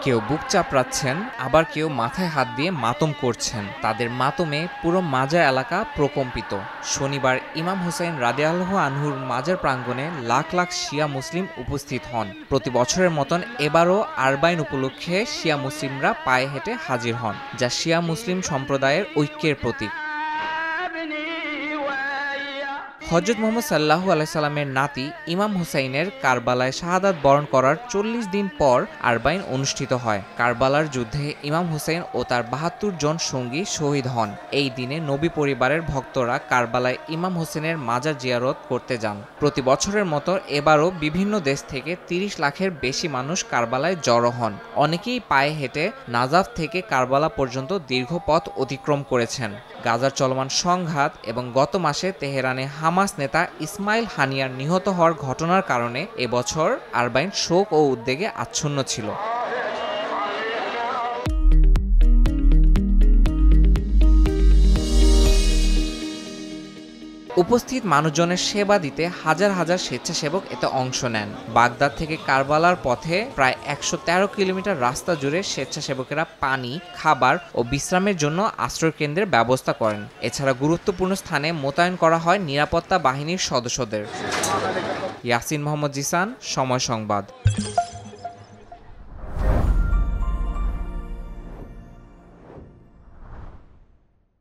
কেউ বুক চাপড়াচ্ছেন, আবার কেউ মাথায় হাত দিয়ে মাতম করছেন। তাদের মাতমে পুরো মাজার এলাকা প্রকম্পিত। শনিবার ইমাম হুসাইন রাদিয়াল্লাহু আনহুর মাজার প্রাঙ্গণে লাখ লাখ শিয়া মুসলিম উপস্থিত হন। প্রতি বছরের মতন এবারও আরবাইন উপলক্ষে শিয়া মুসলিমরা পায়ে হেঁটে হাজির হন, যা শিয়া মুসলিম সম্প্রদায়ের ঐক্যের প্রতীক। হযরত মুহাম্মদ সাল্লাল্লাহু আলাইহি সাল্লামের নাতি ইমাম হুসাইনের কারবালায় শাহাদাত বরণ করার ৪০ দিন পর আরবাইন অনুষ্ঠিত হয়। কারবালার যুদ্ধে ইমাম হুসাইন ও তার ৭২ জন সঙ্গী শহীদ হন। এই দিনে নবী পরিবারের ভক্তরা কারবালায় ইমাম হুসেনের মাজার জিয়ারত করতে যান। প্রতি বছরের মতো এবারও বিভিন্ন দেশ থেকে ৩০ লাখের বেশি মানুষ কারবালায় জড়ো হন। অনেকেই পায়ে হেঁটে নাজাফ থেকে কারবালা পর্যন্ত দীর্ঘ পথ অতিক্রম করেছেন। গাজার চলমান সংঘাত এবং গত মাসে তেহরানে হামাস নেতা ইসমাইল হানিয়ার নিহত হওয়ার ঘটনার কারণে এবছর আরবাইন শোক ও উদ্বেগে আচ্ছন্ন ছিল। উপস্থিত মানুষজনের সেবা দিতে হাজার হাজার স্বেচ্ছাসেবক এতে অংশ নেন। বাগদাদ থেকে কারবালার পথে প্রায় ১১৩ কিলোমিটার রাস্তা জুড়ে স্বেচ্ছাসেবকেরা পানি, খাবার ও বিশ্রামের জন্য আশ্রয়কেন্দ্রের ব্যবস্থা করেন। এছাড়া গুরুত্বপূর্ণ স্থানে মোতায়েন করা হয় নিরাপত্তা বাহিনীর সদস্যদের। ইয়াসিন মোহাম্মদ জিসান, সময় সংবাদ।